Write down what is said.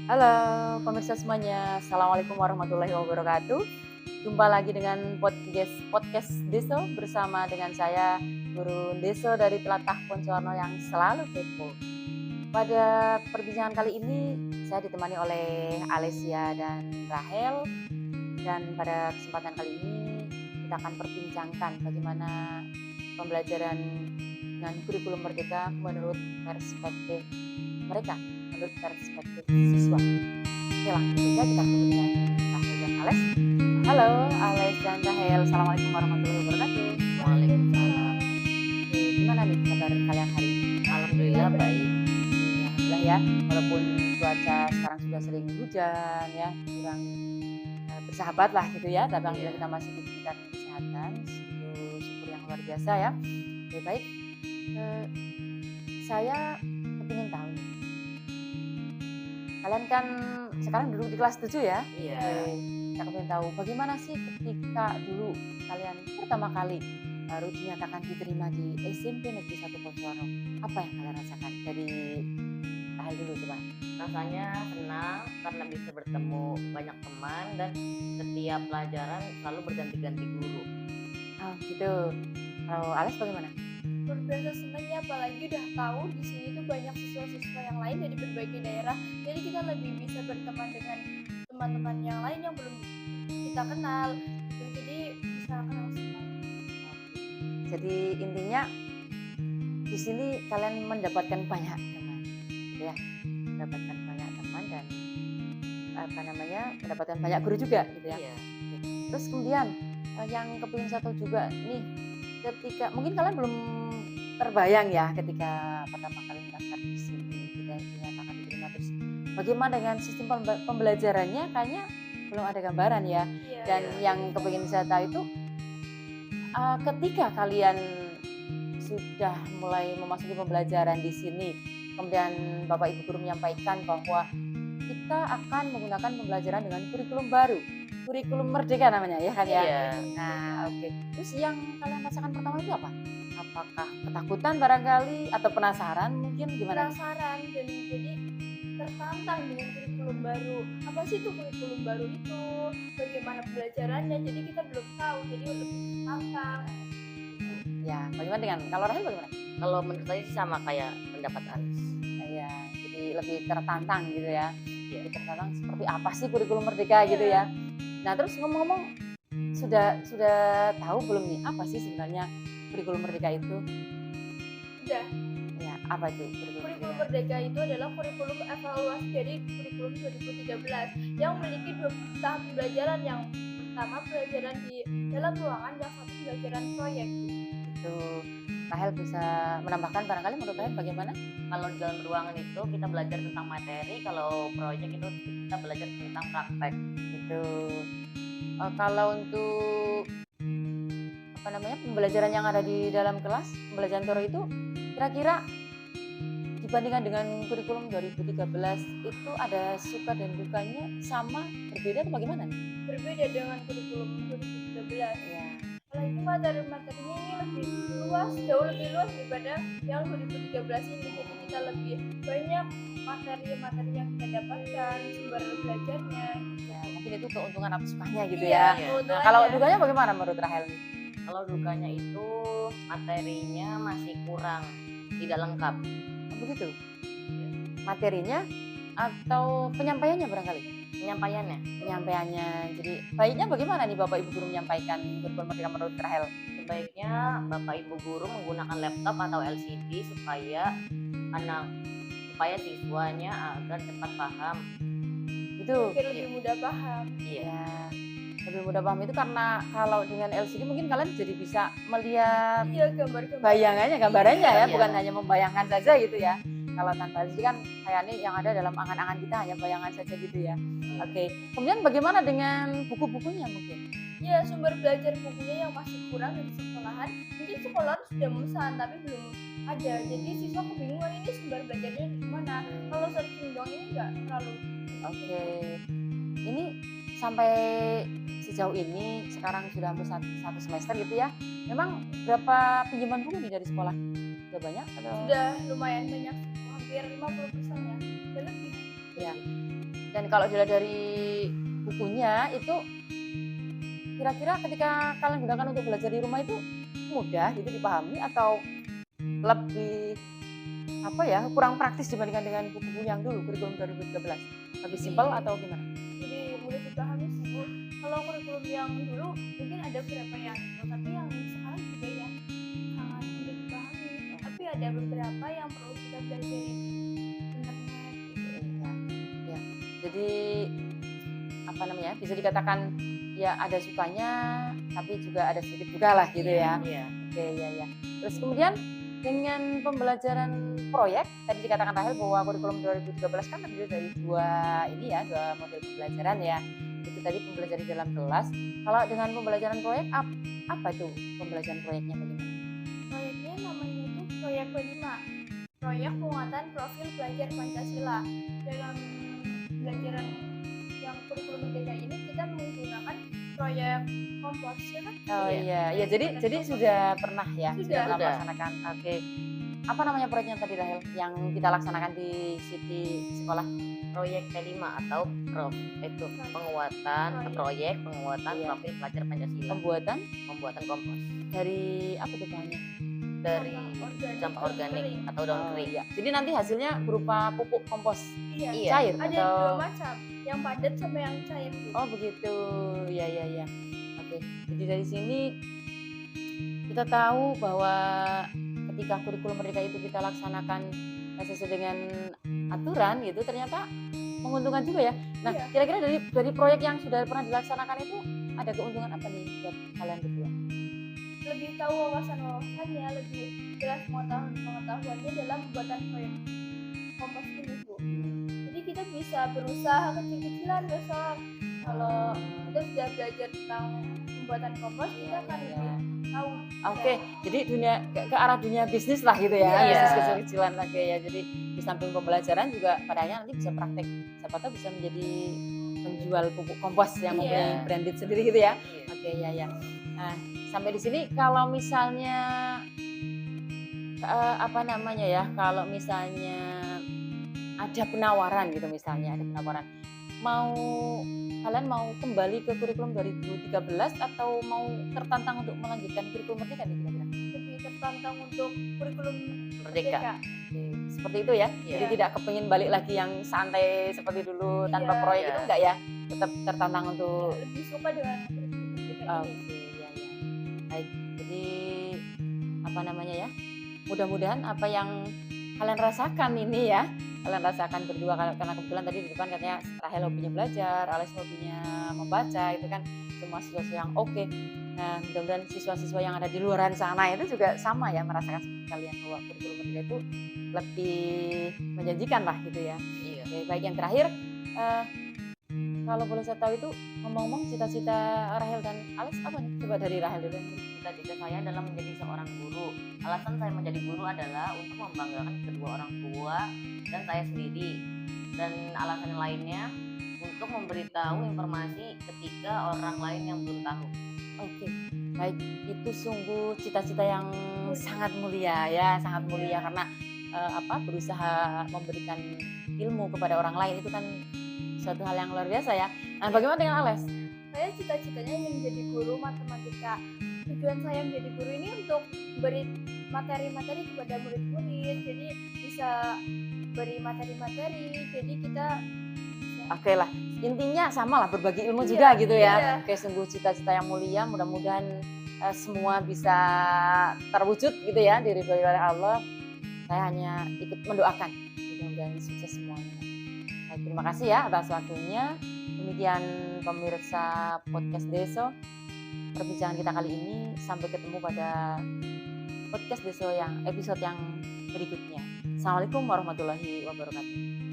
Halo pemirsa semuanya, Assalamualaikum warahmatullahi wabarakatuh. Jumpa lagi dengan podcast Deso bersama dengan saya Guru Deso dari Telatah Poncowarno yang selalu kepo. Pada perbincangan kali ini saya ditemani oleh Alesia dan Rahel, dan pada kesempatan kali ini kita akan perbincangkan bagaimana pembelajaran dengan kurikulum merdeka menurut perspektif mereka, menurut perspektif siswa. Oke, langsung saja kita ketemu dengan Rahel dan Ales. Halo Ales dan Rahel, Assalamualaikum warahmatullahi wabarakatuh. Waalaikumsalam. Oke, gimana nih kabar kalian hari ini? Alhamdulillah baik. Alhamdulillah ya, walaupun cuaca sekarang sudah sering hujan ya, kurang bersahabat lah gitu ya, tapi alhamdulillah kita masih diberikan kesehatan, itu syukur yang luar biasa ya. Oke, baik. Saya ingin tahu nih, kalian kan sekarang duduk di kelas 7 ya? Iya. Saya ingin tahu bagaimana sih ketika dulu kalian pertama kali baru dinyatakan diterima di SMP Negeri 1 Poncowarno. Apa yang kalian rasakan? Dari Rahel dulu coba. Rasanya senang karena bisa bertemu banyak teman dan setiap pelajaran selalu berganti-ganti guru. Oh gitu. Kalau Ales bagaimana? Luar biasa senangnya, apalagi udah tahu di sini tuh banyak siswa-siswa yang lain dari berbagai daerah, jadi kita lebih bisa berteman dengan teman-teman yang lain yang belum kita kenal gitu. Jadi bisa kenal semua. Jadi intinya di sini kalian mendapatkan banyak teman, gitu ya, mendapatkan banyak teman dan mendapatkan banyak guru juga, gitu ya. Iya. Terus kemudian yang kepingin satu juga nih, ketika mungkin kalian belum terbayang ya ketika pertama kali mendaftar di sini, kita dinyatakan diterima, terus bagaimana dengan sistem pembelajarannya, kayaknya belum ada gambaran ya. Iya. Dan yang kepingin saya tahu itu ketika kalian sudah mulai memasuki pembelajaran di sini, kemudian Bapak Ibu guru menyampaikan bahwa kita akan menggunakan pembelajaran dengan kurikulum baru, kurikulum merdeka namanya ya kan ya. Iya. Nah oke, terus yang kalian rasakan pertama itu apa? Apakah ketakutan barangkali atau penasaran mungkin gimana? Penasaran dan jadi tertantang dengan kurikulum baru. Apa sih itu kurikulum baru itu? Bagaimana pembelajarannya? Jadi kita belum tahu, jadi lebih tertantang. Ya, bagaimana dengan kalau Rahel bagaimana? Kalau menurut saya sih sama kayak pendapat Anis. Ya, jadi lebih tertantang gitu ya. Iya. Lebih tertantang seperti apa sih kurikulum merdeka gitu ya. Nah, terus ngomong-ngomong sudah tahu belum nih apa sih sebenarnya kurikulum merdeka itu? Sudah. Ya, apa itu Kurikulum merdeka itu adalah kurikulum evaluasi dari kurikulum 2013 yang memiliki 2 tahap pembelajaran. Yang pertama pembelajaran di dalam ruangan, yang satu pembelajaran proyek. Itu Rahel bisa menambahkan barangkali menurut Rahel bagaimana? Kalau di dalam ruangan itu kita belajar tentang materi, kalau proyek itu kita belajar tentang praktek. Itu kalau untuk pembelajaran yang ada di dalam kelas, pembelajaran teori itu kira-kira dibandingkan dengan kurikulum 2013 itu ada suka dan dukanya sama, berbeda atau bagaimana nih? Berbeda dengan kurikulum 2013. Ya. Kalau itu materi-materinya ini lebih luas, jauh lebih luas daripada yang 2013 ini. Jadi kita lebih banyak materi-materi yang kita dapatkan, sumber belajarnya. Ya, mungkin itu keuntungan atau sukanya gitu Iya, ya. Iya. Nah, kalau dukanya bagaimana menurut Rahel nih? Kalau dukanya itu materinya masih kurang, tidak lengkap. Begitu. Iya. Materinya atau penyampaiannya barangkali? Penyampaiannya. Jadi baiknya bagaimana nih Bapak Ibu guru menyampaikan kurikulum merdeka menurut Rahel? Sebaiknya Bapak Ibu guru menggunakan laptop atau LCD supaya siswanya agar cepat paham. Itu Mungkin lebih mudah paham. Iya. ya, lebih mudah paham itu karena kalau dengan LCD mungkin kalian jadi bisa melihat Iya, gambar-gambar. gambarannya ya, Iya. bukan hanya membayangkan saja gitu ya. Kalau tanpa LCD kan kayak nih yang ada dalam angan-angan kita hanya bayangan saja gitu ya. Oke, kemudian bagaimana dengan buku-bukunya mungkin? Ya, sumber belajar bukunya yang masih kurang dari sekolahan. Mungkin sekolahan sudah memesan tapi belum ada. Jadi siswa kebingungan ini sumber belajarnya di mana. Kalau searching doang ini nggak terlalu. Oke, ini sampai sejauh ini sekarang sudah hampir satu semester gitu ya. Memang berapa pinjaman buku nih dari sekolah? Sudah banyak atau? Sudah lumayan banyak, hampir 50% ya. Sudah lebih. Ya. Dan kalau dilihat dari bukunya itu kira-kira ketika kalian gunakan untuk belajar di rumah itu mudah gitu dipahami atau lebih kurang praktis dibandingkan dengan buku-buku yang dulu kurikulum 2013? Lebih simpel atau gimana? Jadi mudah dipahami sih Bu. Kalau kurikulum yang dulu mungkin ada beberapa yang itu, tapi yang sekarang juga ya sangat mudah dipahami. Tapi ada beberapa yang perlu kita belajar di internet gitu ya. Jadi bisa dikatakan ya ada sukanya tapi juga ada sedikit duka lah gitu ya. Iya. Oke, ya. Terus kemudian dengan pembelajaran proyek, tadi dikatakan Rahel bahwa kurikulum 2013 kan terdiri dari dua model pembelajaran ya. Itu tadi pembelajaran di dalam kelas. Kalau dengan pembelajaran proyek, apa tuh pembelajaran proyeknya bagaimana? Proyeknya namanya itu proyek P5, proyek penguatan profil pelajar Pancasila. Dalam pembelajaran yang kurikulum merdeka ini kita menggunakan proyek kompos ya kan? Oh iya. Jadi sudah pernah ya? Sudah. Melaksanakan. Oke. Apa namanya proyeknya tadi Rahel yang kita laksanakan di sekolah? Proyek P5 atau penguatan Proyek. Iya. profil pelajar Pancasila. Pembuatan kompos Dari apa tuh bahannya? dari Sampah sampah organik kering. atau daun kering. Iya. Jadi nanti hasilnya berupa pupuk kompos Iya. Iya. cair Ada atau? dua macam, yang padat sama yang cair. Oh begitu, ya. Oke, jadi dari sini kita tahu bahwa ketika kurikulum merdeka itu kita laksanakan sesuai dengan aturan gitu, ternyata menguntungkan juga ya. Nah, Iya. kira-kira dari proyek yang sudah pernah dilaksanakan itu ada keuntungan apa nih buat kalian berdua? Lebih tahu wawasannya, lebih jelas pengetahuannya dalam pembuatan proyek kompos ini Bu. Jadi kita bisa berusaha kecil-kecilan besok. Kalau kita sudah belajar tentang pembuatan kompos, kita akan lebih tahu. Oke, jadi ke arah dunia bisnis lah gitu ya, Iya. bisnis kecil-kecilan lagi ya. Jadi di samping pembelajaran juga padanya nanti bisa praktek, siapa tahu bisa menjadi penjual pupuk kompos yang Iya. mempunyai branded sendiri gitu ya. Iya. Oke, ya. Nah, sampai di sini kalau misalnya kalau misalnya ada penawaran gitu, kalian mau kembali ke kurikulum 2013 atau mau tertantang untuk melanjutkan kurikulum merdeka nih kira-kira? Lebih tertantang untuk kurikulum Merdeka. Oke, seperti itu ya. Iya. Jadi tidak kepingin balik lagi yang santai seperti dulu tanpa Iya. proyek Iya. itu enggak ya? Tetap tertantang untuk Lebih suka dengan kurikulum merdeka Oke, ini. ya. Baik, jadi mudah-mudahan apa yang kalian rasakan ini ya, kalian rasakan berdua karena kebetulan tadi di depan katanya Rahel hobinya belajar, Alex hobinya membaca, itu kan semua sesuatu yang oke. Nah, mudah-mudahan siswa-siswa yang ada di luaran sana itu juga sama ya, merasakan seperti kalian bahwa kurikulum merdeka itu lebih menjanjikan lah gitu ya. Iya. Oke, baik, yang terakhir kalau boleh saya tahu itu ngomong-ngomong cita-cita Rahel dan Alex apa nih? Coba dari Rahel dulu. Cita-cita saya adalah menjadi seorang guru. Alasan saya menjadi guru adalah untuk membanggakan kedua orang tua dan saya sendiri. Dan alasan lainnya untuk memberitahu informasi ketika orang lain yang belum tahu. Oke, baik, itu sungguh cita-cita yang sangat mulia ya, sangat mulia karena berusaha memberikan ilmu kepada orang lain itu kan suatu hal yang luar biasa ya. Nah, bagaimana dengan Alex? Saya cita-citanya ingin menjadi guru matematika. Tujuan saya menjadi guru ini untuk beri materi-materi kepada murid-murid. Jadi bisa beri materi-materi. Jadi kita Oke lah, intinya sama lah, berbagi ilmu Iya, juga gitu ya. iya. Oke, sungguh cita-cita yang mulia, mudah-mudahan semua bisa terwujud gitu ya, diridhoi oleh Allah. Saya hanya ikut mendoakan, mudah-mudahan sukses semuanya. Baik, terima kasih ya atas waktunya. Demikian pemirsa podcast Deso, perbincangan kita kali ini. Sampai ketemu pada podcast Deso yang episode yang berikutnya. Assalamualaikum warahmatullahi wabarakatuh.